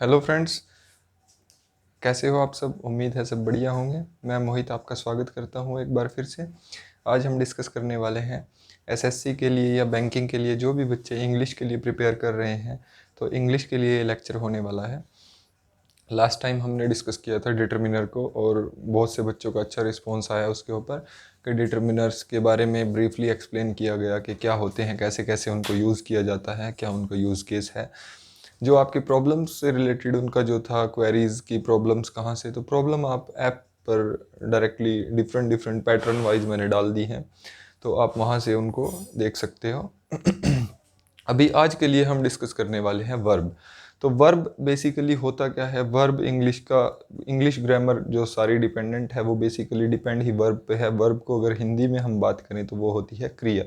Hello friends, कैसे हो आप सब। उम्मीद है सब बढ़िया होंगे। मैं मोहित आपका स्वागत करता हूं एक बार फिर से। आज हम डिस्कस करने वाले हैं एसएससी के लिए या बैंकिंग के लिए जो भी बच्चे इंग्लिश के लिए प्रिपेयर कर रहे हैं, तो इंग्लिश के लिए लेक्चर होने वाला है। लास्ट टाइम हमने डिस्कस किया था डिटर्मिनर को और बहुत से बच्चों का अच्छा रिस्पॉन्स आया उसके ऊपर कि डिटर्मिनर्स के बारे में ब्रीफली एक्सप्लेन किया गया कि क्या होते हैं, कैसे कैसे उनको यूज़ किया जाता है, क्या उनका यूज़ केस है। जो आपकी प्रॉब्लम्स से रिलेटेड उनका जो था, क्वेरीज की प्रॉब्लम्स कहाँ से, तो प्रॉब्लम आप ऐप पर directly different different pattern wise मैंने डाल दी हैं, तो आप वहाँ से उनको देख सकते हो। अभी आज के लिए हम डिस्कस करने वाले हैं वर्ब। तो वर्ब बेसिकली होता क्या है। वर्ब इंग्लिश ग्रामर जो सारी डिपेंडेंट है वो बेसिकली डिपेंड ही वर्ब पे है। वर्ब को अगर हिंदी में हम बात करें तो वो होती है क्रिया।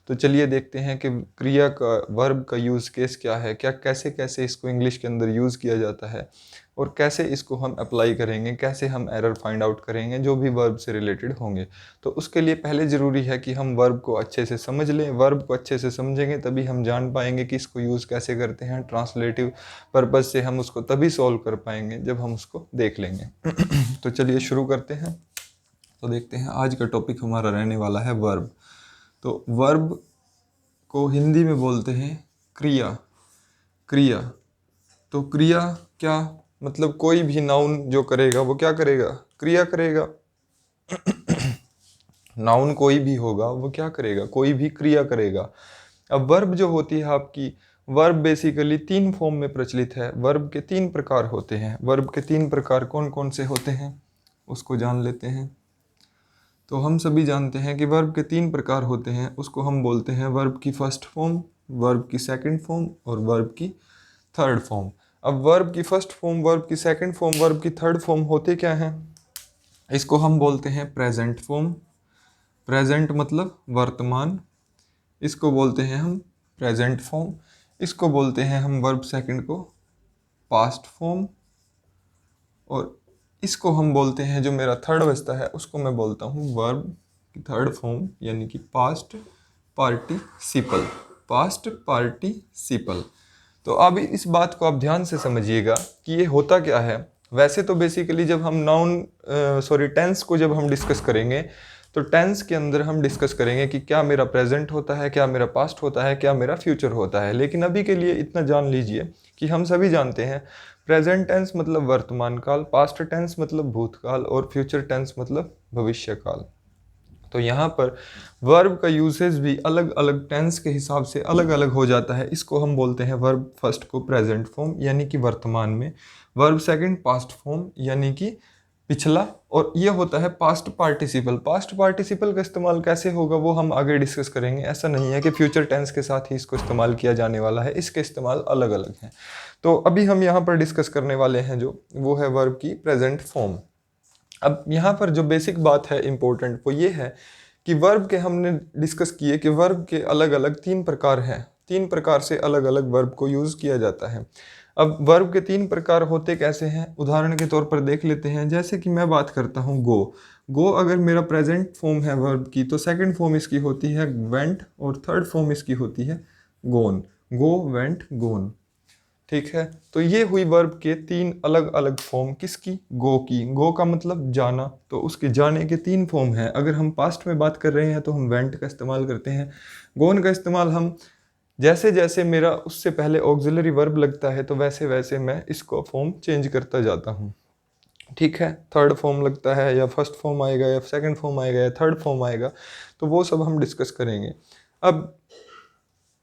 तो चलिए देखते हैं कि क्रिया का, वर्ब का यूज़ केस क्या है, क्या कैसे कैसे इसको इंग्लिश के अंदर यूज़ किया जाता है और कैसे इसको हम अप्लाई करेंगे, कैसे हम एरर फाइंड आउट करेंगे जो भी वर्ब से रिलेटेड होंगे। तो उसके लिए पहले ज़रूरी है कि हम वर्ब को अच्छे से समझ लें। वर्ब को अच्छे से समझेंगे तभी हम जान पाएंगे कि इसको यूज़ कैसे करते हैं। ट्रांसलेटिव पर्पज़ से हम उसको तभी सॉल्व कर पाएंगे जब हम उसको देख लेंगे। तो चलिए शुरू करते हैं। तो देखते हैं आज का टॉपिक हमारा रहने वाला है वर्ब। तो वर्ब को हिंदी में बोलते हैं क्रिया। क्रिया, तो क्रिया क्या मतलब, कोई भी नाउन जो करेगा वो क्या करेगा, क्रिया करेगा। नाउन कोई भी होगा वो क्या करेगा, कोई भी क्रिया करेगा। अब वर्ब जो होती है आपकी, वर्ब बेसिकली तीन फॉर्म में प्रचलित है। वर्ब के तीन प्रकार होते हैं। वर्ब के तीन प्रकार कौन कौन से होते हैं उसको जान लेते हैं। तो हम सभी जानते हैं कि वर्ब के तीन प्रकार होते हैं। उसको हम बोलते हैं वर्ब की फर्स्ट फॉर्म, वर्ब की सेकंड फॉर्म और वर्ब की थर्ड फॉर्म। अब वर्ब की फर्स्ट फॉर्म, वर्ब की सेकंड फॉर्म, वर्ब की थर्ड फॉर्म होते क्या हैं, इसको हम बोलते हैं प्रेजेंट फॉर्म। प्रेजेंट मतलब वर्तमान, इसको बोलते हैं हम प्रेजेंट फॉर्म। इसको बोलते हैं हम वर्ब सेकंड को पास्ट फॉर्म। और इसको हम बोलते हैं, जो मेरा थर्ड बचता है उसको मैं बोलता हूँ वर्ब की थर्ड फॉर्म, यानी कि पास्ट पार्टिसिपल। Past participle. तो अब इस बात को आप ध्यान से समझिएगा कि ये होता क्या है। वैसे तो बेसिकली जब हम टेंस को जब हम डिस्कस करेंगे, तो टेंस के अंदर हम डिस्कस करेंगे कि क्या मेरा प्रेजेंट होता है, क्या मेरा पास्ट होता है, क्या मेरा फ्यूचर होता है। लेकिन अभी के लिए इतना जान लीजिए कि हम सभी जानते हैं प्रेजेंट टेंस मतलब वर्तमान काल, पास्ट टेंस मतलब भूतकाल और फ्यूचर टेंस मतलब भविष्य काल। तो यहाँ पर वर्ब का यूसेज भी अलग अलग टेंस के हिसाब से अलग अलग हो जाता है। इसको हम बोलते हैं वर्ब फर्स्ट को प्रेजेंट फॉर्म यानी कि वर्तमान में, वर्ब सेकंड पास्ट फॉर्म यानी कि पिछला, और ये होता है पास्ट पार्टिसिपल। पास्ट पार्टिसिपल का इस्तेमाल कैसे होगा वो हम आगे डिस्कस करेंगे। ऐसा नहीं है कि फ्यूचर टेंस के साथ ही इसको इस्तेमाल किया जाने वाला है, इसके इस्तेमाल अलग अलग हैं। तो अभी हम यहाँ पर डिस्कस करने वाले हैं जो वो है वर्ब की प्रेजेंट फॉर्म। अब यहाँ पर जो बेसिक बात है इम्पोर्टेंट वो ये है कि वर्ब के हमने डिस्कस किए कि वर्ब के अलग अलग तीन प्रकार हैं। तीन प्रकार से अलग अलग वर्ब को यूज़ किया जाता है। अब वर्ब के तीन प्रकार होते कैसे हैं, उदाहरण के तौर पर देख लेते हैं। जैसे कि मैं बात करता हूँ गो। गो अगर मेरा प्रेजेंट फॉर्म है वर्ब की, तो सेकंड फॉर्म इसकी होती है वेंट और थर्ड फॉर्म इसकी होती है गोन। गो, वेंट, गोन। ठीक है, तो ये हुई वर्ब के तीन अलग अलग फॉर्म। किसकी, गो की। गो का मतलब जाना, तो उसके जाने के तीन फॉर्म हैं। अगर हम पास्ट में बात कर रहे हैं तो हम वेंट का इस्तेमाल करते हैं। गोन का इस्तेमाल हम जैसे जैसे मेरा उससे पहले ऑक्सिलरी वर्ब लगता है तो वैसे वैसे मैं इसको फॉर्म चेंज करता जाता हूँ। ठीक है, थर्ड फॉर्म लगता है या फर्स्ट फॉर्म आएगा या सेकंड फॉर्म आएगा या थर्ड फॉर्म आएगा, तो वो सब हम डिस्कस करेंगे। अब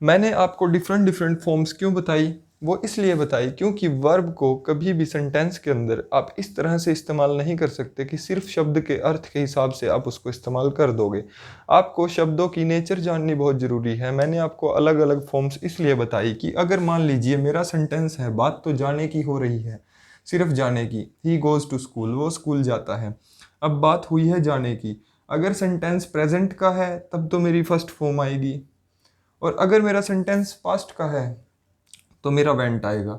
मैंने आपको डिफरेंट डिफरेंट फॉर्म्स क्यों बताई, वो इसलिए बताई क्योंकि वर्ब को कभी भी सेंटेंस के अंदर आप इस तरह से इस्तेमाल नहीं कर सकते कि सिर्फ शब्द के अर्थ के हिसाब से आप उसको इस्तेमाल कर दोगे। आपको शब्दों की नेचर जाननी बहुत ज़रूरी है। मैंने आपको अलग अलग फॉर्म्स इसलिए बताई कि अगर मान लीजिए मेरा सेंटेंस है, बात तो जाने की हो रही है, सिर्फ जाने की, ही गोज़ टू स्कूल, वो स्कूल जाता है। अब बात हुई है जाने की। अगर सेंटेंस प्रेजेंट का है तब तो मेरी फर्स्ट फॉर्म आएगी, और अगर मेरा सेंटेंस पास्ट का है तो मेरा वेंट आएगा।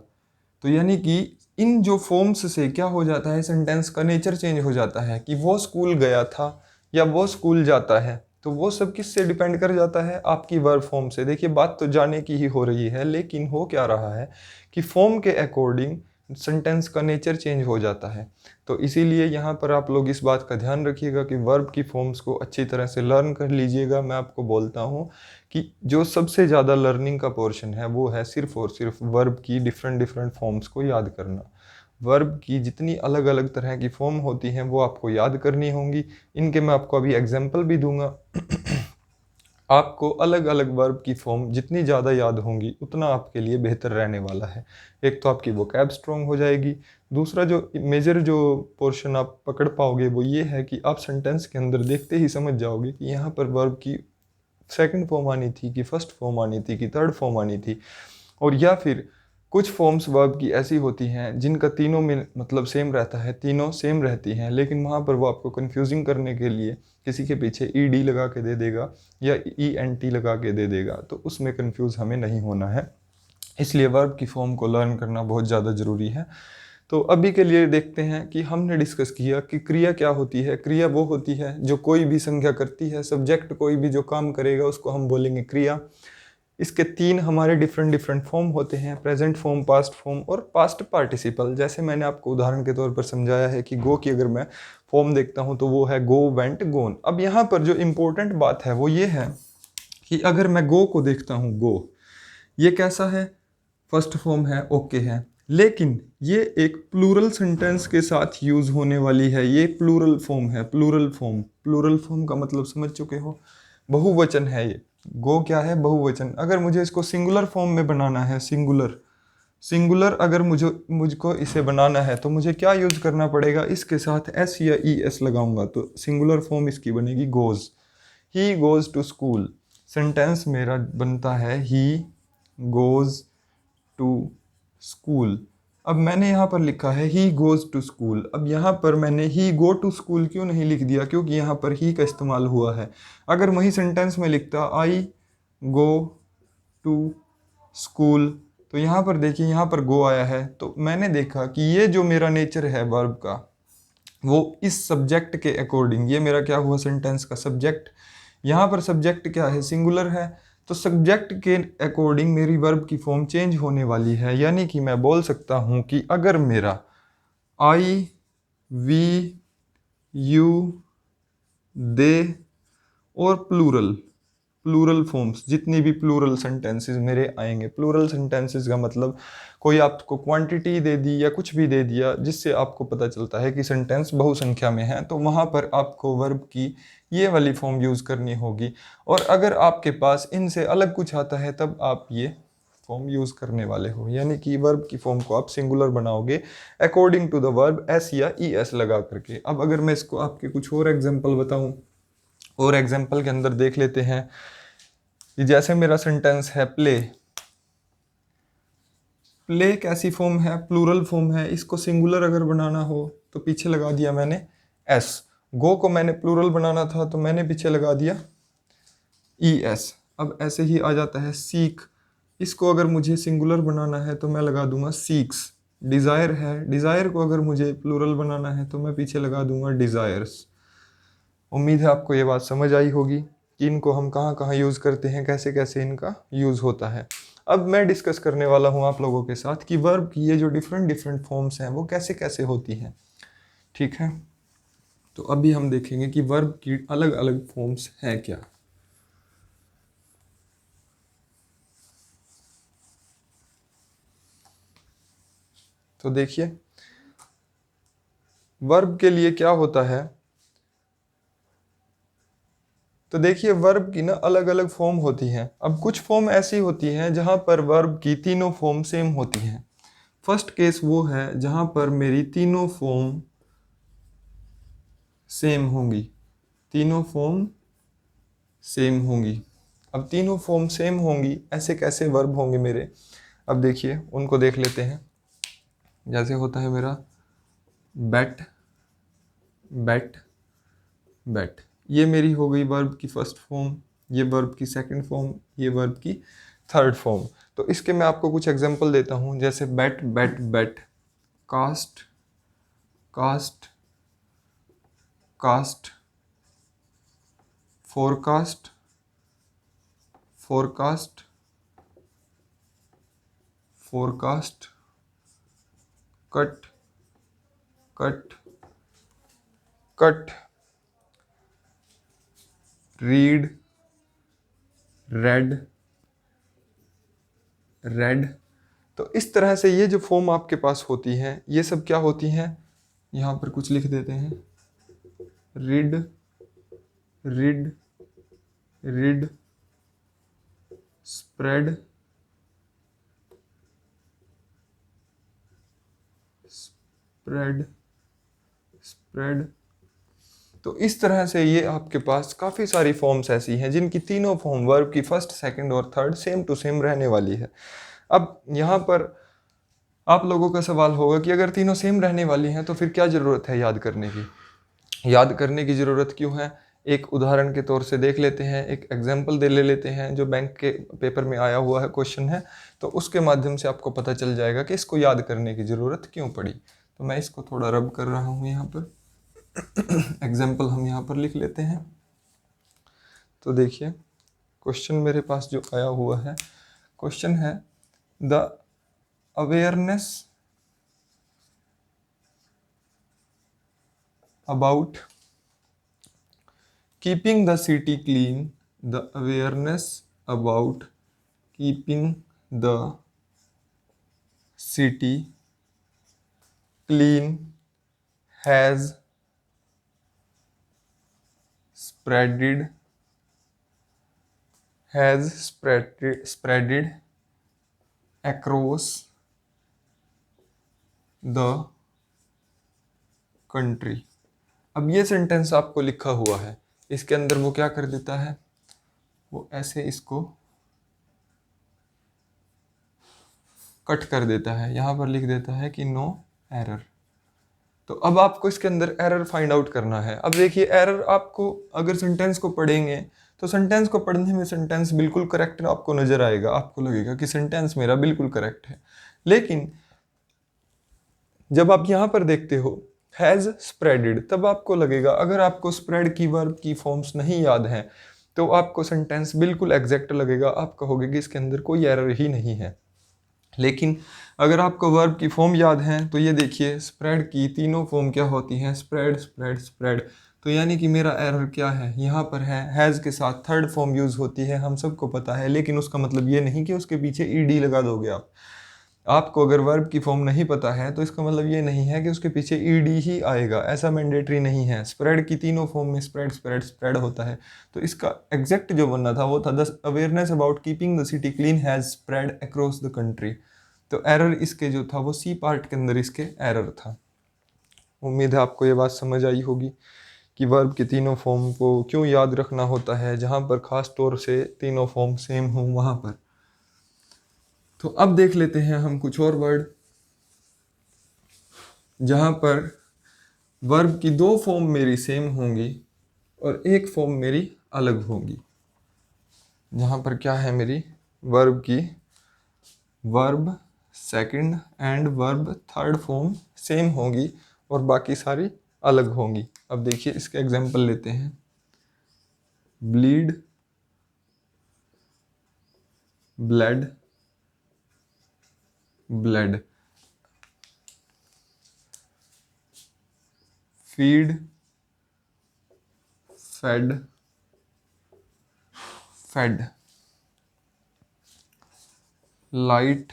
तो यानी कि इन जो फॉर्म्स से क्या हो जाता है, सेंटेंस का नेचर चेंज हो जाता है कि वो स्कूल गया था या वो स्कूल जाता है। तो वो सब किससे डिपेंड कर जाता है, आपकी वर्ब फॉर्म से। देखिए बात तो जाने की ही हो रही है, लेकिन हो क्या रहा है कि फॉर्म के अकॉर्डिंग सेंटेंस का नेचर चेंज हो जाता है। तो इसीलिए यहाँ पर आप लोग इस बात का ध्यान रखिएगा कि वर्ब की फॉर्म्स को अच्छी तरह से लर्न कर लीजिएगा। मैं आपको बोलता हूँ कि जो सबसे ज़्यादा लर्निंग का पोर्शन है वो है सिर्फ और सिर्फ वर्ब की डिफरेंट डिफरेंट फॉर्म्स को याद करना। वर्ब की जितनी अलग अलग तरह की फॉर्म होती हैं वो आपको याद करनी होंगी। इनके मैं आपको अभी एग्जाम्पल भी दूंगा। आपको अलग अलग वर्ब की फॉर्म जितनी ज़्यादा याद होंगी उतना आपके लिए बेहतर रहने वाला है। एक तो आपकी वोकैब स्ट्रॉन्ग हो जाएगी। दूसरा जो मेजर जो पोर्शन आप पकड़ पाओगे वो ये है कि आप सेंटेंस के अंदर देखते ही समझ जाओगे कि यहाँ पर वर्ब की सेकंड फॉर्म आनी थी कि फर्स्ट फॉर्म आनी थी कि थर्ड फॉर्म आनी थी। और या फिर कुछ फॉर्म्स वर्ब की ऐसी होती हैं जिनका तीनों में मतलब सेम रहता है, तीनों सेम रहती हैं, लेकिन वहाँ पर वो आपको कंफ्यूजिंग करने के लिए किसी के पीछे ईडी लगा के दे देगा या ईएनटी लगा के दे देगा, तो उसमें कंफ्यूज हमें नहीं होना है। इसलिए वर्ब की फॉर्म को लर्न करना बहुत ज़्यादा ज़रूरी है। तो अभी के लिए देखते हैं कि हमने डिस्कस किया कि क्रिया क्या होती है। क्रिया वो होती है जो कोई भी संज्ञा करती है, सब्जेक्ट कोई भी जो काम करेगा उसको हम बोलेंगे क्रिया। इसके तीन हमारे डिफरेंट डिफरेंट फॉर्म होते हैं, प्रेजेंट फॉर्म, पास्ट फॉर्म और पास्ट पार्टिसिपल। जैसे मैंने आपको उदाहरण के तौर पर समझाया है कि गो की अगर मैं फॉर्म देखता हूं तो वो है गो, वेंट, गोन। अब यहाँ पर जो इम्पोर्टेंट बात है वो ये है कि अगर मैं गो को देखता हूँ, गो ये कैसा है, फर्स्ट फॉर्म है, ओके है, लेकिन ये एक प्लूरल सेंटेंस के साथ यूज होने वाली है। ये प्लूरल फॉर्म है, प्लूरल फॉर्म। प्लूरल फॉर्म का मतलब समझ चुके हो, बहुवचन है ये। गो क्या है, बहुवचन। अगर मुझे इसको सिंगुलर फॉर्म में बनाना है, सिंगुलर सिंगुलर अगर मुझको इसे बनाना है तो मुझे क्या यूज करना पड़ेगा, इसके साथ एस या ई एस लगाऊंगा तो सिंगुलर फॉर्म इसकी बनेगी goes. He goes to school. Sentence मेरा बनता है ही गोज टू स्कूल। अब मैंने यहाँ पर लिखा है ही गोज टू स्कूल। अब यहाँ पर मैंने ही गो टू स्कूल क्यों नहीं लिख दिया, क्योंकि यहाँ पर ही का इस्तेमाल हुआ है। अगर वही सेंटेंस में लिखता आई गो टू स्कूल, तो यहाँ पर देखिए यहाँ पर गो आया है, तो मैंने देखा कि ये जो मेरा नेचर है वर्ब का वो इस सब्जेक्ट के अकॉर्डिंग, ये मेरा क्या हुआ, सेंटेंस का सब्जेक्ट। यहाँ पर सब्जेक्ट क्या है, सिंगुलर है, तो सब्जेक्ट के अकॉर्डिंग मेरी वर्ब की फॉर्म चेंज होने वाली है। यानी कि मैं बोल सकता हूँ कि अगर मेरा आई, वी, यू, दे और प्लूरल फॉर्म्स, जितनी भी प्लूरल सेंटेंसेस मेरे आएंगे, प्लूरल सेंटेंसेस का मतलब कोई आपको क्वांटिटी दे दी या कुछ भी दे दिया जिससे आपको पता चलता है कि सेंटेंस बहुसंख्या में है, तो वहाँ पर आपको वर्ब की ये वाली फॉर्म यूज़ करनी होगी। और अगर आपके पास इनसे अलग कुछ आता है तब आप ये फॉर्म यूज़ करने वाले हो। यानी कि वर्ब की फॉर्म को आप सिंगुलर बनाओगे according to the verb S या ई एस लगा करके। अब अगर मैं इसको आपके कुछ और एग्जाम्पल बताऊँ, और एग्जाम्पल के अंदर देख लेते हैं कि जैसे मेरा सेंटेंस है प्ले। प्ले कैसी फॉर्म है, प्लूरल फॉर्म है। इसको सिंगुलर अगर बनाना हो तो पीछे लगा दिया मैंने एस। गो को मैंने प्लूरल बनाना था तो मैंने पीछे लगा दिया ई एस। अब ऐसे ही आ जाता है सीख। इसको अगर मुझे सिंगुलर बनाना है तो मैं लगा दूंगा सीक्स। डिज़ायर है, डिज़ायर को अगर मुझे प्लूरल बनाना है तो मैं पीछे लगा दूंगा डिज़ायर्स। उम्मीद है आपको ये बात समझ आई होगी कि इनको हम कहाँ कहाँ यूज़ करते हैं, कैसे कैसे इनका यूज़ होता है। अब मैं डिस्कस करने वाला हूँ आप लोगों के साथ कि वर्ब की ये जो डिफरेंट डिफरेंट फॉर्म्स हैं वो कैसे कैसे होती हैं। ठीक है, तो अभी हम देखेंगे कि वर्ब की अलग अलग फॉर्म्स हैं क्या। तो देखिए वर्ब के लिए क्या होता है, तो देखिए वर्ब की ना अलग अलग फॉर्म होती हैं। अब कुछ फॉर्म ऐसी होती हैं जहाँ पर वर्ब की तीनों फॉर्म सेम होती हैं। फर्स्ट केस वो है जहाँ पर मेरी तीनों फॉर्म सेम होंगी, तीनों फॉर्म सेम होंगी। अब तीनों फॉर्म सेम होंगी, ऐसे कैसे वर्ब होंगे मेरे, अब देखिए उनको देख लेते हैं। जैसे होता है मेरा बैट, बैट, बैट, ये मेरी हो गई वर्ब की फर्स्ट फॉर्म, ये वर्ब की सेकंड फॉर्म, ये वर्ब की थर्ड फॉर्म। तो इसके मैं आपको कुछ एग्जांपल देता हूँ। जैसे bat, bat, bat, cast, cast, cast, forecast, forecast, forecast, cut, cut, cut, read, read, read. तो इस तरह से ये जो फॉर्म आपके पास होती हैं ये सब क्या होती हैं, यहाँ पर कुछ लिख देते हैं, read, read, read, spread, spread, spread. तो इस तरह से ये आपके पास काफ़ी सारी फॉर्म्स ऐसी हैं जिनकी तीनों फॉर्म वर्ब की फर्स्ट, सेकंड और थर्ड सेम टू सेम रहने वाली है। अब यहाँ पर आप लोगों का सवाल होगा कि अगर तीनों सेम रहने वाली हैं तो फिर क्या ज़रूरत है याद करने की। याद करने की ज़रूरत क्यों है, एक उदाहरण के तौर से देख लेते हैं, एक एग्जाम्पल ले लेते हैं जो बैंक के पेपर में आया हुआ है क्वेश्चन है, तो उसके माध्यम से आपको पता चल जाएगा कि इसको याद करने की ज़रूरत क्यों पड़ी। तो मैं इसको थोड़ा रब कर रहा हूँ यहाँ पर। एग्जाम्पल हम यहाँ पर लिख लेते हैं। तो देखिए क्वेश्चन मेरे पास जो आया हुआ है, क्वेश्चन है the awareness about keeping the city clean, the awareness about keeping the city clean has spreaded across the country। अब ये सेंटेंस आपको लिखा हुआ है, इसके अंदर वो क्या कर देता है, वो ऐसे इसको कट कर देता है, यहाँ पर लिख देता है कि नो एरर। तो अब आपको इसके अंदर एरर फाइंड आउट करना है। अब देखिए एरर आपको अगर सेंटेंस को पढ़ेंगे तो सेंटेंस को पढ़ने में सेंटेंस बिल्कुल करेक्ट आपको नजर आएगा, आपको लगेगा कि सेंटेंस मेरा बिल्कुल करेक्ट है। लेकिन जब आप यहाँ पर देखते हो हैज़ स्प्रेडेड, तब आपको लगेगा, अगर आपको स्प्रेड की वर्ब की फॉर्म्स नहीं याद हैं तो आपको सेंटेंस बिल्कुल एग्जैक्ट लगेगा, आप कहोगे कि इसके अंदर कोई एरर ही नहीं है। लेकिन अगर आपको वर्ब की फॉर्म याद है तो ये देखिए स्प्रेड की तीनों फॉर्म क्या होती हैं, स्प्रेड, स्प्रेड, स्प्रेड। तो यानी कि मेरा एरर क्या है, यहाँ पर है हैज़ के साथ थर्ड फॉर्म यूज़ होती है, हम सबको पता है, लेकिन उसका मतलब ये नहीं कि उसके पीछे ईडी लगा दोगे आप। आपको अगर वर्ब की फॉर्म नहीं पता है तो इसका मतलब ये नहीं है कि उसके पीछे ईडी ही आएगा, ऐसा मैंडेटरी नहीं है। स्प्रेड की तीनों फॉर्म में स्प्रेड, स्प्रेड, स्प्रेड होता है। तो इसका एग्जैक्ट जो बनना था वो था the awareness about keeping the city clean has spread across the country. तो एरर इसके जो था वो सी पार्ट के अंदर इसके एरर था। उम्मीद है आपको ये बात समझ आई होगी कि वर्ब के तीनों फॉर्म को क्यों याद रखना होता है, जहाँ पर ख़ास तौर से तीनों फॉर्म सेम हों वहाँ पर। तो अब देख लेते हैं हम कुछ और वर्ड जहाँ पर वर्ब की दो फॉर्म मेरी सेम होंगी और एक फॉर्म मेरी अलग होगी। जहाँ पर क्या है, मेरी वर्ब की verb second and verb third form same होंगी और बाकी सारी अलग होंगी। अब देखिए इसके एग्जांपल लेते हैं। Bleed, blood, blood. Feed, fed, fed. Light,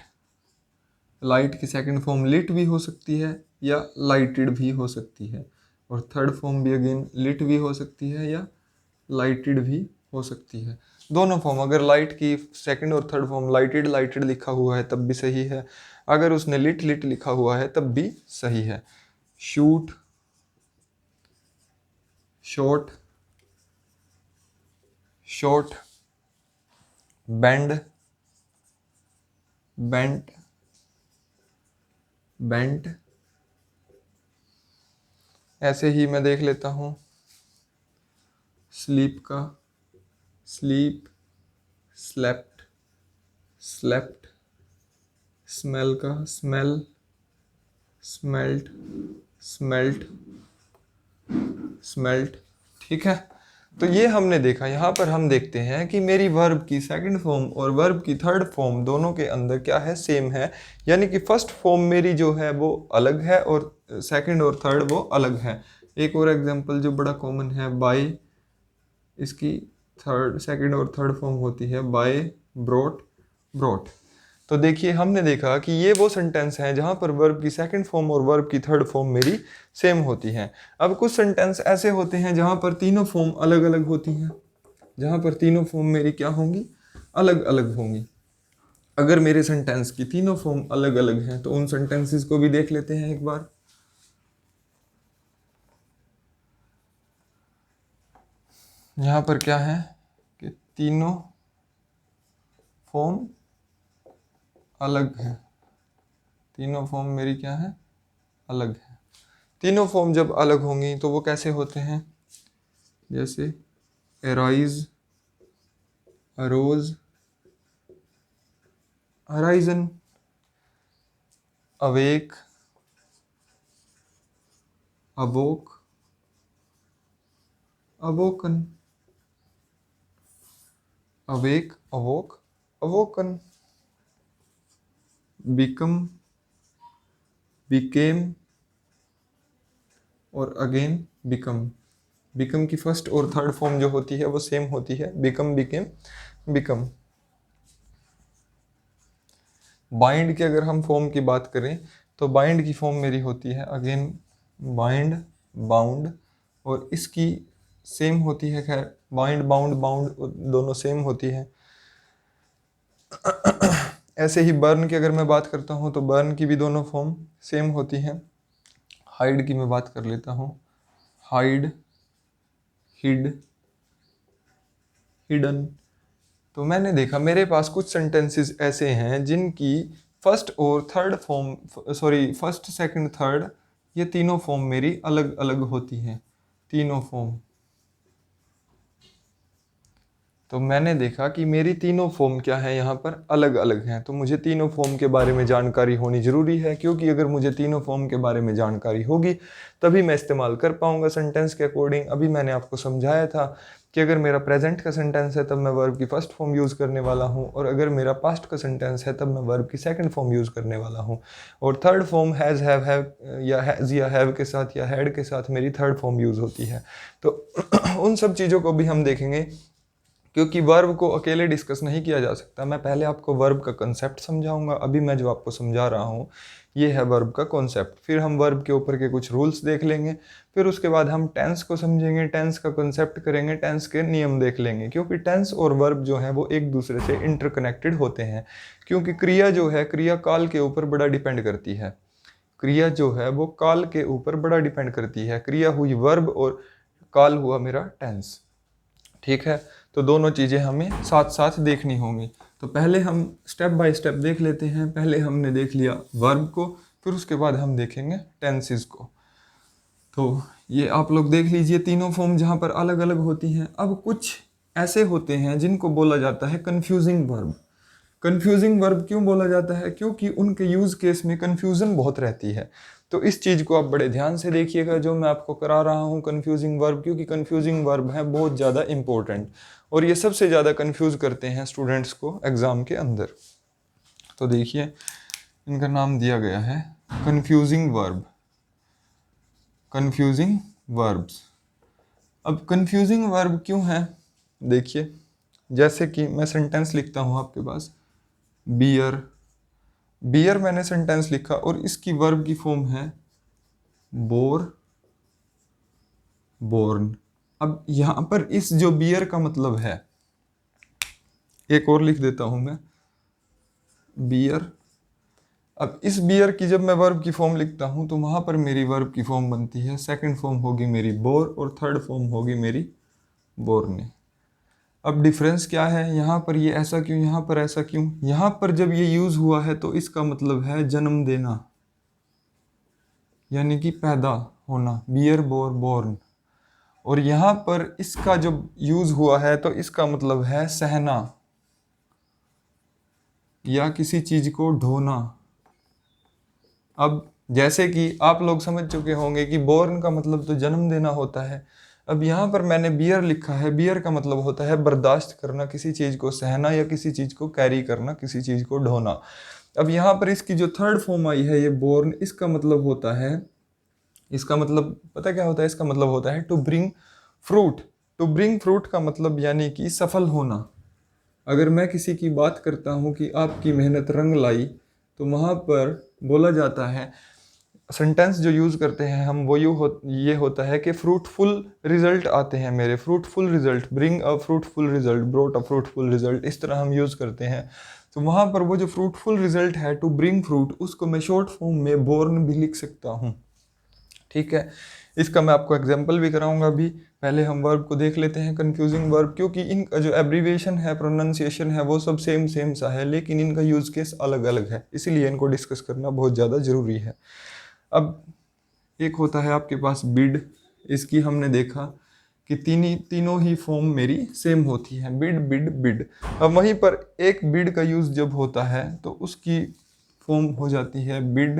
light की सेकंड फॉर्म लिट भी हो सकती है या लाइटेड भी हो सकती है, और थर्ड फॉर्म भी अगेन लिट भी हो सकती है या लाइटेड भी हो सकती है। दोनों फॉर्म, अगर लाइट की सेकंड और थर्ड फॉर्म लाइटेड, लाइटेड लिखा हुआ है तब भी सही है, अगर उसने लिट, लिट लिखा हुआ है तब भी सही है। Shoot, shot, shot, bend, bent, bent. ऐसे ही मैं देख लेता हूँ स्लीप का, स्लीप, स्लेप्ट, स्लेप्ट। स्मेल का, स्मेल, स्मेल्ट, स्मेल्ट, स्मेल्ट। ठीक है, तो ये हमने देखा। यहाँ पर हम देखते हैं कि मेरी वर्ब की सेकंड फॉर्म और वर्ब की थर्ड फॉर्म दोनों के अंदर क्या है, सेम है। यानी कि फर्स्ट फॉर्म मेरी जो है वो अलग है और सेकंड और थर्ड वो अलग है। एक और एग्जांपल जो बड़ा कॉमन है, बाय, इसकी थर्ड सेकंड और थर्ड फॉर्म होती है बाय, ब्रोट, ब्रोट। तो देखिए हमने देखा कि ये वो सेंटेंस हैं जहाँ पर वर्ब की सेकंड फॉर्म और वर्ब की थर्ड फॉर्म मेरी सेम होती हैं। अब कुछ सेंटेंस ऐसे होते हैं जहाँ पर तीनों फॉर्म अलग अलग होती हैं, जहाँ पर तीनों फॉर्म मेरी क्या होंगी, अलग अलग होंगी। अगर मेरे सेंटेंस की तीनों फॉर्म अलग अलग हैं तो उन सेंटेंसेस को भी देख लेते हैं एक बार। यहाँ पर क्या है कि तीनों फॉर्म अलग है, तीनों फॉर्म मेरी क्या है, अलग है। तीनों फॉर्म जब अलग होंगी तो वो कैसे होते हैं, जैसे arise, arose, arisen, awake, awoke, awoken, awake, awoke, awoken, become, became और अगेन बिकम। बिकम की फर्स्ट और थर्ड फॉर्म जो होती है वो सेम होती है, बिकम, बिकेम, बिकम। बाइंड की अगर हम फॉर्म की बात करें तो बाइंड की फॉर्म मेरी होती है अगेन बाइंड, बाउंड, और इसकी सेम होती है, खैर बाइंड, बाउंड, बाउंड दोनों सेम होती है। ऐसे ही बर्न की अगर मैं बात करता हूँ तो बर्न की भी दोनों फॉर्म सेम होती हैं। हाइड की मैं बात कर लेता हूँ, हाइड, हिड, हिडन। तो मैंने देखा मेरे पास कुछ सेंटेंसेस ऐसे हैं जिनकी फर्स्ट और third form, sorry first, second, third, ये तीनों फॉर्म मेरी अलग अलग होती हैं, तीनों फॉर्म। तो मैंने देखा कि मेरी तीनों फॉर्म क्या है, यहाँ पर अलग अलग हैं। तो मुझे तीनों फॉर्म के बारे में जानकारी होनी ज़रूरी है, क्योंकि अगर मुझे तीनों फॉर्म के बारे में जानकारी होगी तभी मैं इस्तेमाल कर पाऊंगा सेंटेंस के अकॉर्डिंग। अभी मैंने आपको समझाया था कि अगर मेरा प्रेजेंट का सेंटेंस है तब मैं वर्ब की फर्स्ट फॉर्म यूज़ करने वाला हूँ, और अगर मेरा पास्ट का सेंटेंस है तब मैं वर्ब की सेकंड फॉर्म यूज़ करने वाला हूँ। और थर्ड फॉर्म हैज़, हैव या हैज़ या हैव के साथ या हैड के साथ मेरी थर्ड फॉर्म यूज़ होती है। तो उन सब चीज़ों को भी हम देखेंगे, क्योंकि वर्ब को अकेले डिस्कस नहीं किया जा सकता। मैं पहले आपको वर्ब का कंसेप्ट समझाऊंगा। अभी मैं जो आपको समझा रहा हूँ ये है वर्ब का कॉन्सेप्ट। फिर हम वर्ब के ऊपर के कुछ रूल्स देख लेंगे, फिर उसके बाद हम टेंस को समझेंगे, टेंस का कॉन्सेप्ट करेंगे, टेंस के नियम देख लेंगे। क्योंकि टेंस और वर्ब जो है वो एक दूसरे से इंटरकनेक्टेड होते हैं, क्योंकि क्रिया जो है, क्रिया काल के ऊपर बड़ा डिपेंड करती है। क्रिया जो है वो काल के ऊपर बड़ा डिपेंड करती है। क्रिया हुई वर्ब और काल हुआ मेरा टेंस, ठीक है। तो दोनों चीज़ें हमें साथ साथ देखनी होंगी। तो पहले हम स्टेप बाय स्टेप देख लेते हैं। पहले हमने देख लिया वर्ब को, फिर उसके बाद हम देखेंगे टेंसेस को। तो ये आप लोग देख लीजिए तीनों फॉर्म जहाँ पर अलग अलग होती हैं। अब कुछ ऐसे होते हैं जिनको बोला जाता है कन्फ्यूजिंग वर्ब। कन्फ्यूजिंग वर्ब क्यों बोला जाता है? क्योंकि उनके यूज़ केस में कन्फ्यूज़न बहुत रहती है। तो इस चीज़ को आप बड़े ध्यान से देखिएगा जो मैं आपको करा रहा हूँ कन्फ्यूजिंग वर्ब, क्योंकि कन्फ्यूजिंग वर्ब है बहुत ज़्यादा इंपॉर्टेंट, और ये सबसे ज़्यादा कन्फ्यूज़ करते हैं स्टूडेंट्स को एग्ज़ाम के अंदर। तो देखिए इनका नाम दिया गया है कन्फ्यूजिंग वर्ब, कन्फ्यूजिंग वर्ब्स। अब कन्फ्यूजिंग वर्ब क्यों है? देखिए जैसे कि मैं सेंटेंस लिखता हूँ आपके पास, बियर, बियर मैंने सेंटेंस लिखा और इसकी वर्ब की फॉर्म है बोर, बोर्न। अब यहाँ पर इस जो बियर का मतलब है, एक और लिख देता हूँ मैं, बियर। अब इस बियर की जब मैं वर्ब की फॉर्म लिखता हूँ तो वहाँ पर मेरी वर्ब की फॉर्म बनती है, सेकंड फॉर्म होगी मेरी बोर और थर्ड फॉर्म होगी मेरी बोरने। अब डिफरेंस क्या है? यहाँ पर ये ऐसा क्यों, यहाँ पर ऐसा क्यों? यहाँ पर जब ये यूज़ हुआ है तो इसका मतलब है जन्म देना, यानी कि पैदा होना, बियर, बोर, बोर्न। और यहाँ पर इसका जब यूज़ हुआ है तो इसका मतलब है सहना या किसी चीज़ को ढोना। अब जैसे कि आप लोग समझ चुके होंगे कि बोर्न का मतलब तो जन्म देना होता है। अब यहाँ पर मैंने बियर लिखा है, बियर का मतलब होता है बर्दाश्त करना, किसी चीज़ को सहना या किसी चीज़ को कैरी करना, किसी चीज़ को ढोना। अब यहाँ पर इसकी जो थर्ड फॉर्म आई है ये बोर्न, इसका मतलब होता है, इसका मतलब पता क्या होता है, इसका मतलब होता है to bring fruit. To bring fruit का मतलब यानी कि सफल होना। अगर मैं किसी की बात करता हूँ कि आपकी मेहनत रंग लाई, तो वहाँ पर बोला जाता है, सेंटेंस जो यूज़ करते हैं हम वो ये होता है कि फ्रूटफुल रिजल्ट आते हैं मेरे, fruitful result, bring a fruitful result, brought a fruitful result, इस तरह हम यूज़ करते हैं। तो वहाँ पर वो जो फ्रूटफुल रिजल्ट है, टू ब्रिंग फ्रूट, उसको मैं शॉर्ट फॉर्म में बोर्न भी लिख सकता हूँ। ठीक है, इसका मैं आपको एग्जाम्पल भी कराऊंगा अभी। पहले हम वर्ब को देख लेते हैं, कंफ्यूजिंग वर्ब, क्योंकि इनका जो एब्रीविएशन है, प्रोनाउंसिएशन है, वो सब सेम सेम सा है, लेकिन इनका यूज केस अलग अलग है, इसीलिए इनको डिस्कस करना बहुत ज़्यादा ज़रूरी है। अब एक होता है आपके पास बिड, इसकी हमने देखा कि तीनों ही फॉर्म मेरी सेम होती है, बिड बिड बिड। अब वहीं पर एक बिड का यूज़ जब होता है तो उसकी फॉर्म हो जाती है बिड,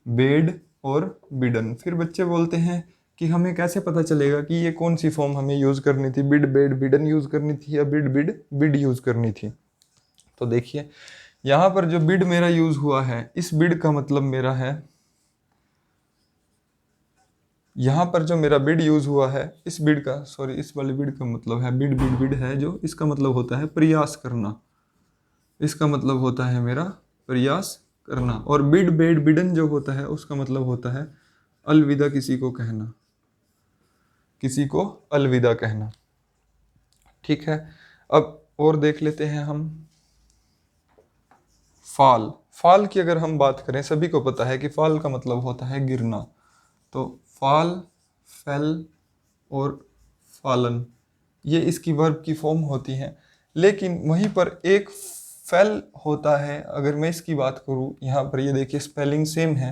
बेड और बिडन। फिर बच्चे बोलते हैं कि हमें कैसे पता चलेगा कि ये कौन सी फॉर्म हमें यूज़ करनी थी, बिड बेड बिडन यूज़ करनी थी या बिड बिड बिड यूज़ करनी थी। तो देखिए यहाँ पर जो बिड मेरा यूज़ हुआ है, इस बिड का मतलब मेरा है, यहाँ पर जो मेरा बिड यूज़ हुआ है, इस बिड का, सॉरी इस वाले बिड का मतलब है बिड बिड बिड है, जो इसका मतलब होता है प्रयास करना, इसका मतलब होता है मेरा प्रयास करना। और बिड बेड बिडन जो होता है उसका मतलब होता है अलविदा, किसी को कहना, किसी को अलविदा कहना। ठीक है, अब और देख लेते हैं हम फाल। फाल की अगर हम बात करें, सभी को पता है कि फाल का मतलब होता है गिरना। तो फाल, फेल और फालन, ये इसकी वर्ब की फॉर्म होती हैं। लेकिन वहीं पर एक फेल होता है, अगर मैं इसकी बात करूँ, यहाँ पर ये देखिए स्पेलिंग सेम है,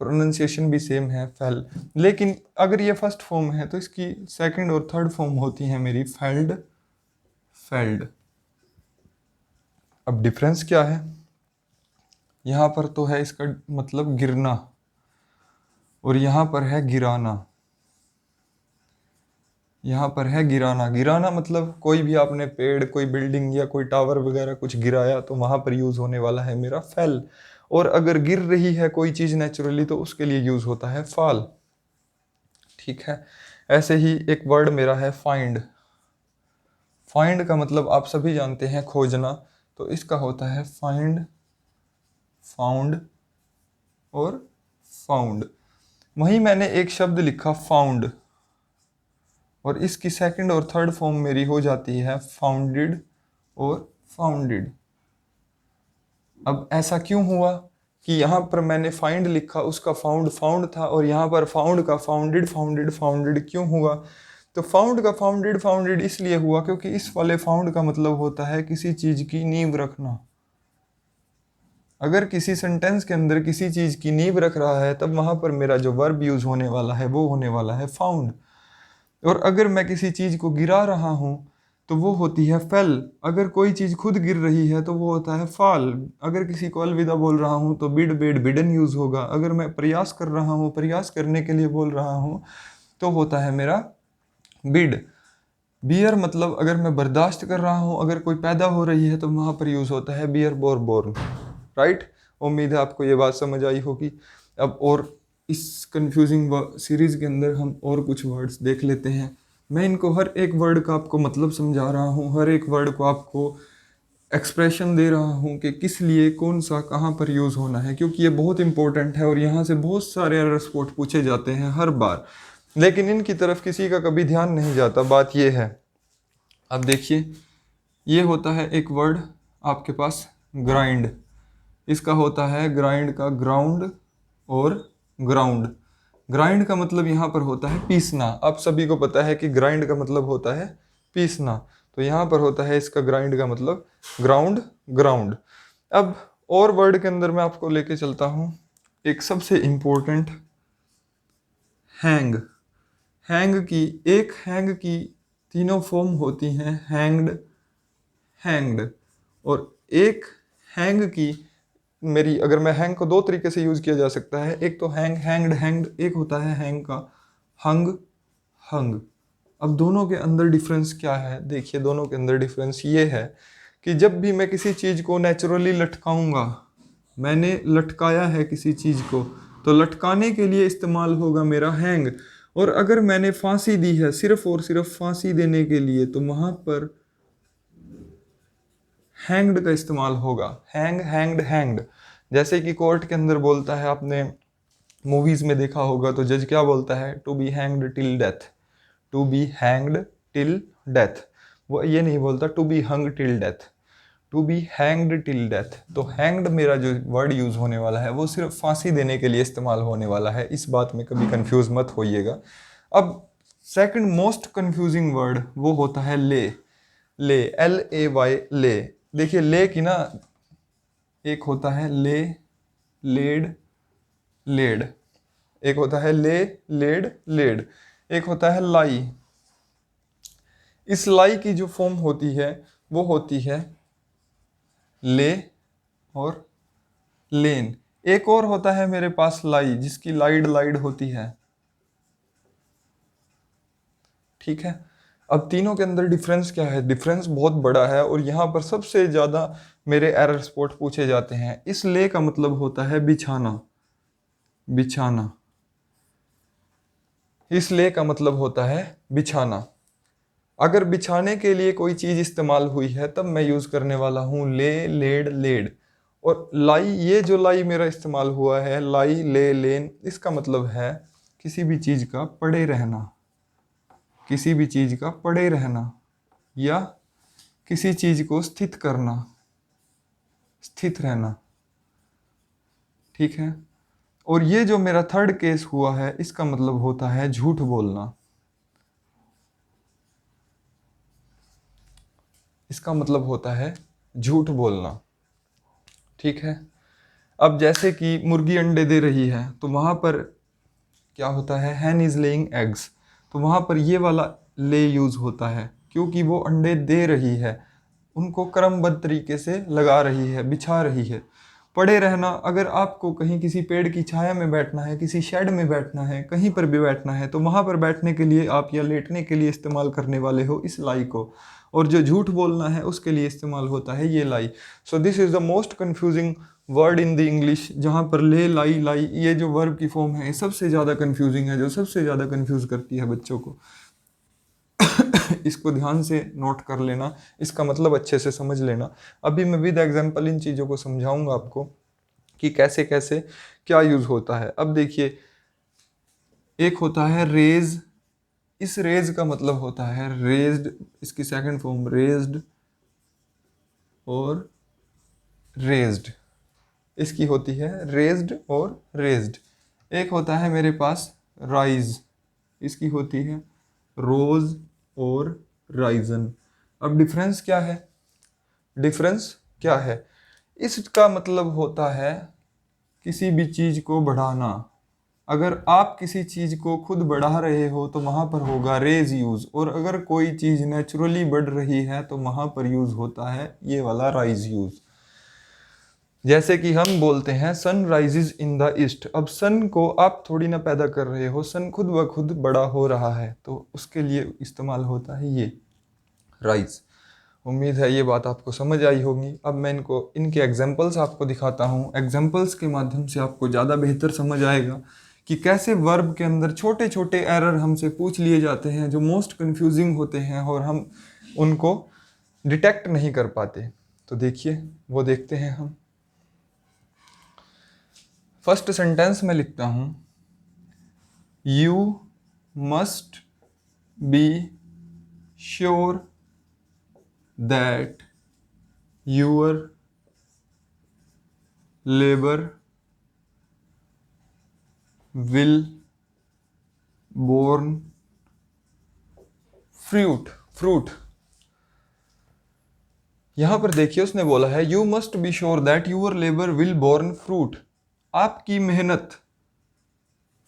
प्रोनाउंसिएशन भी सेम है फेल, लेकिन अगर ये फर्स्ट फॉर्म है तो इसकी सेकंड और थर्ड फॉर्म होती है मेरी फेल्ड, फेल्ड। अब डिफरेंस क्या है, यहाँ पर तो है इसका मतलब गिरना और यहाँ पर है गिराना, यहाँ पर है गिराना। गिराना मतलब कोई भी आपने पेड़, कोई बिल्डिंग या कोई टावर वगैरह कुछ गिराया, तो वहाँ पर यूज़ होने वाला है मेरा फेल। और अगर गिर रही है कोई चीज़ नेचुरली, तो उसके लिए यूज़ होता है फाल। ठीक है, ऐसे ही एक वर्ड मेरा है फाइंड। फाइंड का मतलब आप सभी जानते हैं खोजना, तो इसका होता है फाइंड, फाउंड और फाउंड। वहीं मैंने एक शब्द लिखा फाउंड, और इसकी सेकंड और थर्ड फॉर्म मेरी हो जाती है फाउंडेड और फाउंडेड। अब ऐसा क्यों हुआ कि यहाँ पर मैंने फाइंड लिखा, उसका फाउंड फाउंड था, और यहाँ पर फाउंड का फाउंडेड फाउंडेड फाउंडेड क्यों हुआ? तो फाउंड का फाउंडेड फाउंडेड इसलिए हुआ क्योंकि इस वाले फाउंड का मतलब होता है किसी चीज़ की नींव रखना। अगर किसी सेंटेंस के अंदर किसी चीज़ की नींव रख रहा है, तब वहाँ पर मेरा जो वर्ब यूज़ होने वाला है वो होने वाला है फाउंड। और अगर मैं किसी चीज़ को गिरा रहा हूँ तो वो होती है फेल। अगर कोई चीज़ खुद गिर रही है तो वो होता है फाल। अगर किसी को अलविदा बोल रहा हूँ तो बिड बेड बिडन यूज़ होगा। अगर मैं प्रयास कर रहा हूँ, प्रयास करने के लिए बोल रहा हूँ, तो होता है मेरा बिड। बियर मतलब अगर मैं बर्दाश्त कर रहा हूँ, अगर कोई पैदा हो रही है, तो वहाँ पर यूज़ होता है बियर बोर बोर्न। राइट, उम्मीद है आपको ये बात समझ आई होगी। अब और इस कंफ्यूजिंग सीरीज के अंदर हम और कुछ वर्ड्स देख लेते हैं। मैं इनको हर एक वर्ड का आपको मतलब समझा रहा हूँ, हर एक वर्ड को आपको एक्सप्रेशन दे रहा हूँ कि किस लिए कौन सा कहाँ पर यूज़ होना है, क्योंकि ये बहुत इंपॉर्टेंट है और यहाँ से बहुत सारे एरर स्पॉट पूछे जाते हैं हर बार, लेकिन इनकी तरफ किसी का कभी ध्यान नहीं जाता। बात ये है, अब देखिए ये होता है एक वर्ड आपके पास ग्राइंड। इसका होता है ग्राइंड का ग्राउंड और ग्राउंड। ग्राइंड का मतलब यहाँ पर होता है पीसना। आप सभी को पता है कि ग्राइंड का मतलब होता है पीसना, तो यहाँ पर होता है इसका ग्राइंड का मतलब ग्राउंड, ग्राउंड। अब और वर्ड के अंदर मैं आपको लेके चलता हूँ एक सबसे इम्पोर्टेंट, हैंग। हैंग की तीनों फॉर्म होती हैं, हैंग्ड, हैंग्ड। और एक हैंग की मेरी, अगर मैं हैंग को दो तरीके से यूज़ किया जा सकता है, एक तो हैंग हैंग्ड हैंग्ड, एक होता है हैंग का हंग, हंग। अब दोनों के अंदर डिफरेंस क्या है? देखिए, दोनों के अंदर डिफरेंस ये है कि जब भी मैं किसी चीज़ को नेचुरली लटकाऊंगा, मैंने लटकाया है किसी चीज़ को, तो लटकाने के लिए इस्तेमाल होगा मेरा हैंग। और अगर मैंने फांसी दी है सिर्फ और सिर्फ फांसी देने के लिए, तो वहां पर हैंग्ड का इस्तेमाल होगा। Hang, hanged, hanged. जैसे कि कोर्ट के अंदर बोलता है, आपने मूवीज में देखा होगा, तो जज क्या बोलता है? To be hanged till death. To be hanged till death. वो ये नहीं बोलता to be hung till death, to be hanged till death. तो हैंग्ड मेरा जो वर्ड यूज होने वाला है वो सिर्फ फांसी देने के लिए इस्तेमाल होने वाला है। इस बात में कभी कंफ्यूज मत होइएगा। अब सेकंड मोस्ट कंफ्यूजिंग वर्ड वो होता है ले। ले, LAY, ले। देखिए, ले की ना एक होता है ले, लेड, लेड। एक होता है ले, लेड, लेड। एक होता है लाई। इस लाई की जो फॉर्म होती है वो होती है ले और लेन। एक और होता है मेरे पास लाई, जिसकी लाइड, लाइड होती है। ठीक है। अब तीनों के अंदर डिफरेंस क्या है? डिफरेंस बहुत बड़ा है, और यहाँ पर सबसे ज़्यादा मेरे एरर स्पॉट पूछे जाते हैं। इस ले का मतलब होता है बिछाना, बिछाना। इस ले का मतलब होता है बिछाना। अगर बिछाने के लिए कोई चीज़ इस्तेमाल हुई है तब मैं यूज़ करने वाला हूँ ले, लेड, लेड। और लाई, ये जो लाई मेरा इस्तेमाल हुआ है, लाई, ले, लेन, इसका मतलब है किसी भी चीज़ का पड़े रहना, किसी भी चीज़ का पड़े रहना, या किसी चीज़ को स्थित करना, स्थित रहना। ठीक है। और ये जो मेरा थर्ड केस हुआ है, इसका मतलब होता है झूठ बोलना। इसका मतलब होता है झूठ बोलना। ठीक है। अब जैसे कि मुर्गी अंडे दे रही है, तो वहाँ पर क्या होता है? हैन इज लेइंग एग्स। तो वहाँ पर ये वाला ले यूज़ होता है, क्योंकि वो अंडे दे रही है, उनको क्रमबद्ध तरीके से लगा रही है, बिछा रही है। पड़े रहना, अगर आपको कहीं किसी पेड़ की छाया में बैठना है, किसी शेड में बैठना है, कहीं पर भी बैठना है, तो वहाँ पर बैठने के लिए आप या लेटने के लिए इस्तेमाल करने वाले हो इस लाई को। और जो झूठ बोलना है उसके लिए इस्तेमाल होता है ये lie. So this is the most confusing word in the English, जहाँ पर ले, लाई, लाई, ये जो वर्ब की फॉर्म है, ये सबसे ज़्यादा कन्फ्यूजिंग है, जो सबसे ज़्यादा कन्फ्यूज़ करती है बच्चों को। इसको ध्यान से नोट कर लेना, इसका मतलब अच्छे से समझ लेना। अभी मैं विद एग्जांपल इन चीज़ों को समझाऊंगा आपको कि कैसे कैसे क्या यूज़ होता है। अब देखिए, एक होता है रेज। इस रेज का मतलब होता है रेज्ड, इसकी सेकंड फॉर्म रेज्ड और रेज्ड। इसकी होती है रेज्ड और रेज्ड। एक होता है मेरे पास राइज, इसकी होती है रोज और राइजन। अब डिफरेंस क्या है? डिफरेंस क्या है? इसका मतलब होता है किसी भी चीज़ को बढ़ाना। अगर आप किसी चीज़ को खुद बढ़ा रहे हो तो वहाँ पर होगा रेज यूज़, और अगर कोई चीज़ नेचुरली बढ़ रही है तो वहाँ पर यूज़ होता है ये वाला राइज यूज़। जैसे कि हम बोलते हैं sun rises in the east. अब सन को आप थोड़ी ना पैदा कर रहे हो, सन खुद ब खुद बड़ा हो रहा है, तो उसके लिए इस्तेमाल होता है ये राइज। उम्मीद है ये बात आपको समझ आई होगी। अब मैं इनके एग्जाम्पल्स आपको दिखाता हूँ। एग्जाम्पल्स के माध्यम से आपको ज़्यादा बेहतर समझ आएगा कि कैसे वर्ब के अंदर छोटे छोटे एरर हमसे पूछ लिए जाते हैं, जो मोस्ट कंफ्यूजिंग होते हैं और हम उनको डिटेक्ट नहीं कर पाते। तो देखिए, वो देखते हैं हम। फर्स्ट सेंटेंस में लिखता हूँ, you must be sure that your labor will born fruit। Fruit, यहां पर देखिए उसने बोला है you must be sure that your labour will born fruit. आपकी मेहनत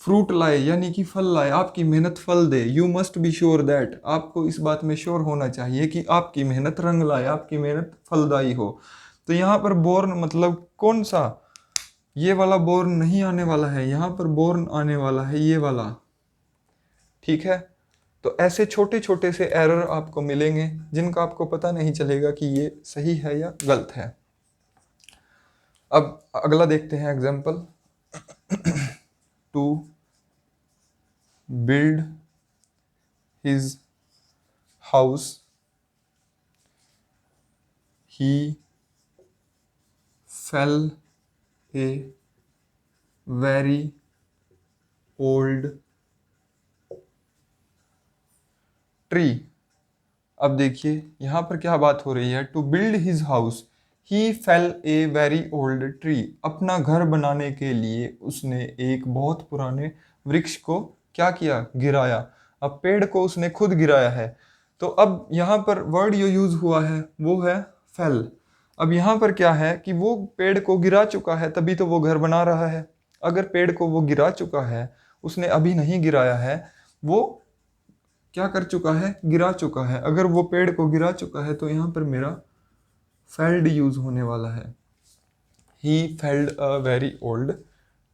फ्रूट लाए, यानी कि फल लाए, आपकी मेहनत फल दे। You must be sure that, आपको इस बात में श्योर होना चाहिए कि आपकी मेहनत रंग लाए, आपकी मेहनत फलदायी हो। तो यहाँ पर बोर्न मतलब कौन सा? ये वाला बोर्न नहीं आने वाला है, यहाँ पर बोर्न आने वाला है ये वाला। ठीक है। तो ऐसे छोटे छोटे से एरर आपको मिलेंगे जिनका आपको पता नहीं चलेगा कि ये सही है या गलत है। अब अगला देखते हैं example. To build his house he fell a very old tree. अब देखिए यहाँ पर क्या बात हो रही है। To build his house he fell a very old tree. अपना घर बनाने के लिए उसने एक बहुत पुराने वृक्ष को क्या किया, गिराया। अब पेड़ को उसने खुद गिराया है। तो अब यहाँ पर वर्ड जो यूज हुआ है वो है फेल। अब यहाँ पर क्या है कि वो पेड़ को गिरा चुका है तभी तो वो घर बना रहा है। अगर पेड़ को वो गिरा चुका है, उसने अभी नहीं गिराया है, वो क्या कर चुका है, गिरा चुका है। अगर वो पेड़ को गिरा चुका है तो यहाँ पर मेरा फेल्ड यूज होने वाला है। He felled a very old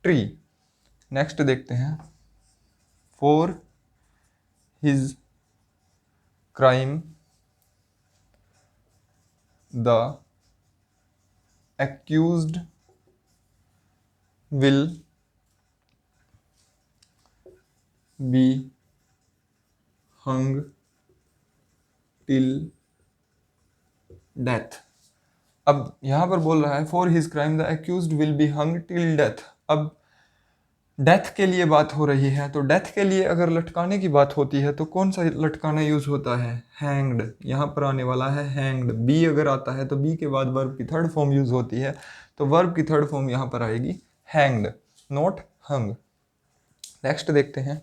tree. Next देखते हैं। For his crime the accused will be hung till death। अब यहां पर बोल रहा है for his crime the accused will be hung till death। अब डेथ के लिए बात हो रही है, तो डेथ के लिए अगर लटकाने की बात होती है तो कौन सा लटकाना यूज होता है, हैंग्ड। यहाँ पर आने वाला है हैंग्ड। बी अगर आता है तो बी के बाद वर्ब की थर्ड फॉर्म यूज होती है, तो वर्ब की थर्ड फॉर्म यहाँ पर आएगी हैंग्ड, नॉट हंग। नेक्स्ट देखते हैं।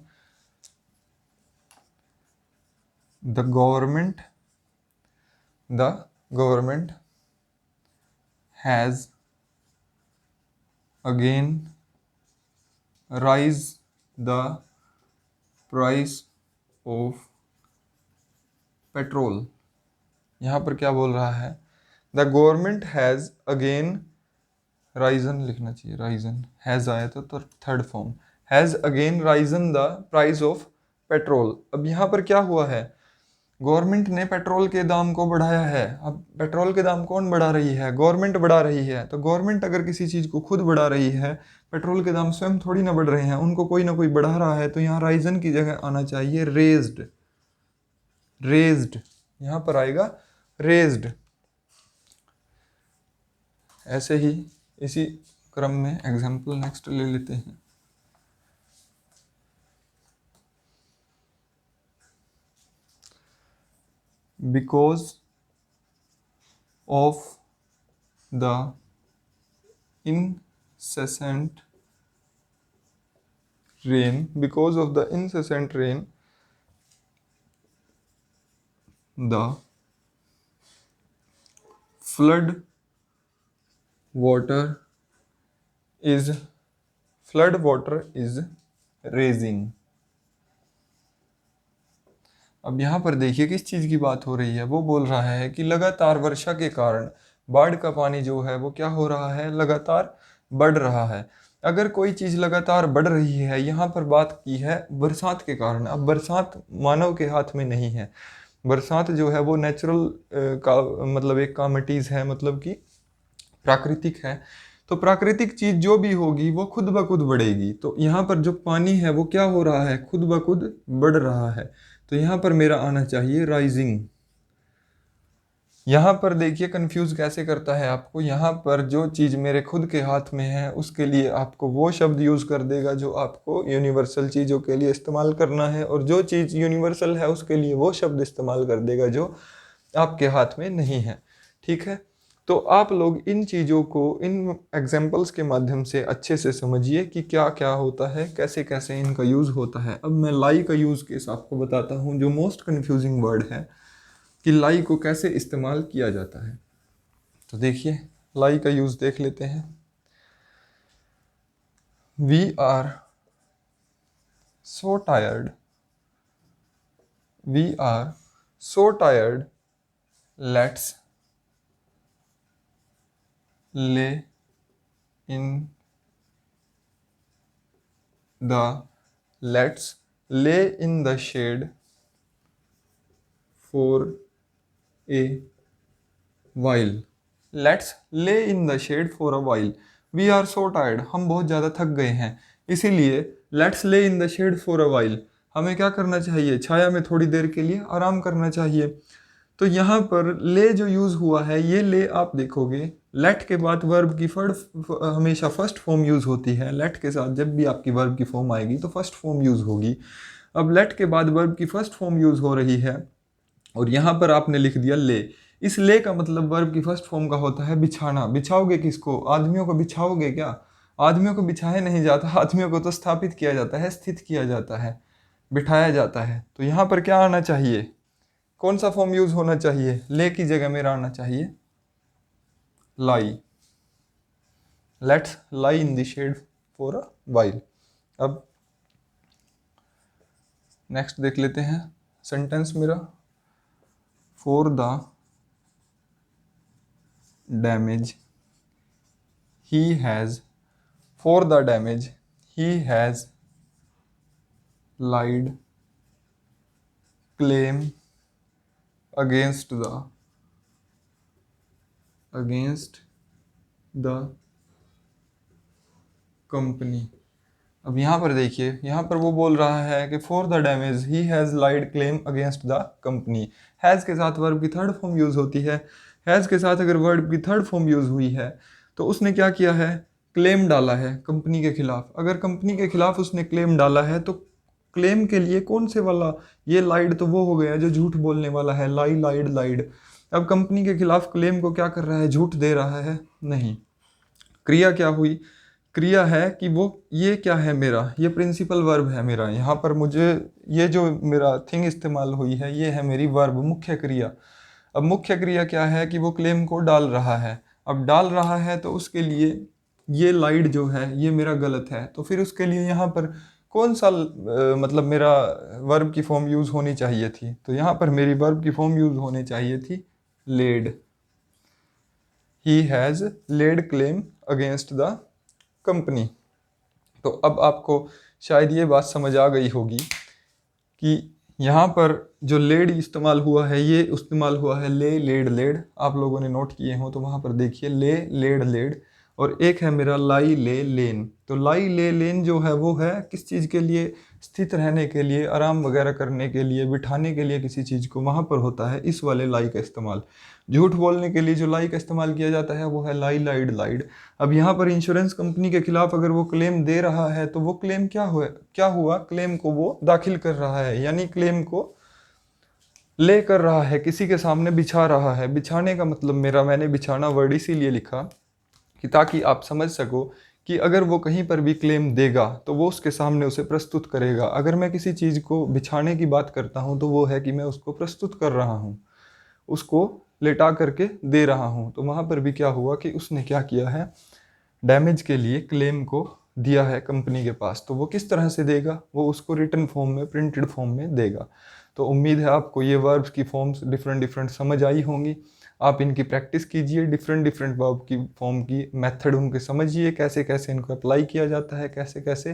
The government has again rise the price of petrol. यहाँ पर क्या बोल रहा है, the government has again, Ryzen लिखना चाहिए, राइजन, हैज आया तो third form, has again Ryzen the price of petrol. अब यहाँ पर क्या हुआ है, गवर्नमेंट ने पेट्रोल के दाम को बढ़ाया है। अब पेट्रोल के दाम कौन बढ़ा रही है, गवर्नमेंट बढ़ा रही है। तो गवर्नमेंट अगर किसी चीज़ को खुद बढ़ा रही है, पेट्रोल के दाम स्वयं थोड़ी ना बढ़ रहे हैं, उनको कोई ना कोई बढ़ा रहा है। तो यहाँ राइजन की जगह आना चाहिए रेज्ड। रेज्ड यहाँ पर आएगा रेज्ड। ऐसे ही इसी क्रम में एग्जाम्पल नेक्स्ट ले लेते हैं। Because of the incessant rain, because of the incessant rain, the flood water is raising। अब यहाँ पर देखिए किस चीज़ की बात हो रही है। वो बोल रहा है कि लगातार वर्षा के कारण बाढ़ का पानी जो है वो क्या हो रहा है, लगातार बढ़ रहा है। अगर कोई चीज़ लगातार बढ़ रही है, यहाँ पर बात की है बरसात के कारण। अब बरसात मानव के हाथ में नहीं है। बरसात जो है वो नेचुरल का मतलब एक कामटीज़ है, मतलब कि प्राकृतिक है। तो प्राकृतिक चीज़ जो भी होगी वो खुद ब खुद बढ़ेगी। तो यहाँ पर जो पानी है वो क्या हो रहा है, खुद ब खुद बढ़ रहा है। तो यहाँ पर मेरा आना चाहिए राइजिंग। यहाँ पर देखिए कंफ्यूज कैसे करता है आपको। यहाँ पर जो चीज़ मेरे खुद के हाथ में है उसके लिए आपको वो शब्द यूज़ कर देगा जो आपको यूनिवर्सल चीज़ों के लिए इस्तेमाल करना है, और जो चीज़ यूनिवर्सल है उसके लिए वो शब्द इस्तेमाल कर देगा जो आपके हाथ में नहीं है। ठीक है, तो आप लोग इन चीज़ों को इन एग्जाम्पल्स के माध्यम से अच्छे से समझिए कि क्या क्या होता है, कैसे कैसे इनका यूज़ होता है। अब मैं लाई का यूज़ केस आपको बताता हूँ, जो मोस्ट कन्फ्यूजिंग वर्ड है कि लाई को कैसे इस्तेमाल किया जाता है। तो देखिए लाई का यूज़ देख लेते हैं। We are so tired, we are so tired, let's lay in the, let's lay in the shade for a while. Let's lay in the shade for a while. We are so tired. हम बहुत ज़्यादा थक गए हैं, इसीलिए let's lay in the shade for a while. हमें क्या करना चाहिए? छाया में थोड़ी देर के लिए आराम करना चाहिए। तो यहाँ पर ले जो यूज़ हुआ है, ये ले आप देखोगे लेट के बाद वर्ब की हमेशा फर्स्ट फॉर्म यूज़ होती है। लेट के साथ जब भी आपकी वर्ब की फॉर्म आएगी तो फर्स्ट फॉर्म यूज़ होगी। अब लेट के बाद वर्ब की फर्स्ट फॉर्म यूज़ हो रही है और यहाँ पर आपने लिख दिया ले। इस ले का मतलब वर्ब की फर्स्ट फॉर्म का होता है बिछाना। बिछाओगे किसको? आदमियों को बिछाओगे क्या? आदमियों को बिछाया नहीं जाता, आदमियों को तो स्थापित किया जाता है, स्थित किया जाता है, बिठाया जाता है। तो यहाँ पर क्या आना चाहिए? कौन सा फॉर्म यूज होना चाहिए? ले की जगह मेरा आना चाहिए lie. Let's lie in the shade for a while. अब नेक्स्ट देख लेते हैं सेंटेंस मेरा। For the damage he has, for the damage he has laid claim against the company। अब यहाँ पर देखिए, यहाँ पर वो बोल रहा है कि for the damage he has laid claim against the company. Has के साथ वर्ब की थर्ड फॉर्म यूज़ होती है। हैज़ के साथ अगर वर्ब की थर्ड फॉर्म यूज़ हुई है तो उसने क्या किया है? क्लेम डाला है कंपनी के खिलाफ। अगर कंपनी के खिलाफ उसने क्लेम डाला है तो क्लेम के लिए कौन से वाला? ये लाइड तो वो हो गया जो झूठ बोलने वाला है, लाई लाइड लाइड। अब कंपनी के खिलाफ क्लेम को क्या कर रहा है? झूठ दे रहा है? नहीं। क्रिया क्या हुई? क्रिया है कि वो, ये क्या है मेरा? ये प्रिंसिपल वर्ब है मेरा। यहाँ पर मुझे ये जो मेरा थिंग इस्तेमाल हुई है ये है मेरी वर्ब, मुख्य क्रिया। अब मुख्य क्रिया क्या है कि वो क्लेम को डाल रहा है। अब डाल रहा है तो उसके लिए ये लाइड जो है ये मेरा गलत है। तो फिर उसके लिए यहाँ पर कौन सा मतलब मेरा वर्ब की फॉर्म यूज़ होनी चाहिए थी? तो यहाँ पर मेरी वर्ब की फॉर्म यूज़ होनी चाहिए थी laid. He has laid claim against the company. तो अब आपको शायद ये बात समझ आ गई होगी कि यहाँ पर जो लेड इस्तेमाल हुआ है ये इस्तेमाल हुआ है ले लेड लेड। आप लोगों ने नोट किए हो तो वहाँ पर देखिए ले लेड लेड। और एक है मेरा लाई ले लेन। तो लाई ले लेन जो है वो है किस चीज़ के लिए? स्थित रहने के लिए, आराम वगैरह करने के लिए, बिठाने के लिए किसी चीज़ को, वहाँ पर होता है इस वाले लाई का इस्तेमाल। झूठ बोलने के लिए जो लाई का इस्तेमाल किया जाता है वो है लाई लाइड लाइड। अब यहाँ पर इंश्योरेंस कंपनी के खिलाफ अगर वो क्लेम दे रहा है तो वो क्लेम क्या हुआ? क्लेम को वो दाखिल कर रहा है, यानी क्लेम को ले कर रहा है, किसी के सामने बिछा रहा है। बिछाने का मतलब मेरा, मैंने बिछाना वर्ड इसीलिए लिखा कि ताकि आप समझ सको कि अगर वो कहीं पर भी क्लेम देगा तो वो उसके सामने उसे प्रस्तुत करेगा। अगर मैं किसी चीज़ को बिछाने की बात करता हूँ तो वो है कि मैं उसको प्रस्तुत कर रहा हूँ, उसको लेटा करके दे रहा हूँ। तो वहाँ पर भी क्या हुआ कि उसने क्या किया है? डैमेज के लिए क्लेम को दिया है कंपनी के पास। तो वो किस तरह से देगा? वो उसको रिटन फॉर्म में, प्रिंटेड फॉर्म में देगा। तो उम्मीद है आपको ये वर्ब्स की फॉर्म्स डिफरेंट डिफरेंट समझ आई होंगी। आप इनकी प्रैक्टिस कीजिए, डिफरेंट डिफरेंट वर्ब की फॉर्म की मेथड उनके समझिए, कैसे कैसे इनको अप्लाई किया जाता है, कैसे कैसे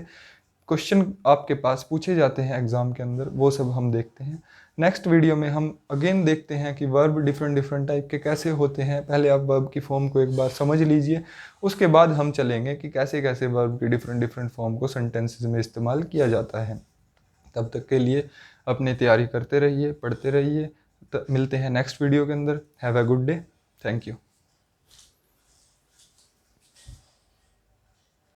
क्वेश्चन आपके पास पूछे जाते हैं एग्ज़ाम के अंदर, वो सब हम देखते हैं। नेक्स्ट वीडियो में हम अगेन देखते हैं कि वर्ब डिफरेंट डिफरेंट टाइप के कैसे होते हैं। पहले आप वर्ब की फॉर्म को एक बार समझ लीजिए, उसके बाद हम चलेंगे कि कैसे कैसे वर्ब की डिफरेंट डिफरेंट फॉर्म को सेंटेंसेस में इस्तेमाल किया जाता है। तब तक के लिए अपनी तैयारी करते रहिए, पढ़ते रहिए। मिलते हैं नेक्स्ट वीडियो के अंदर। Have a good day. Thank you.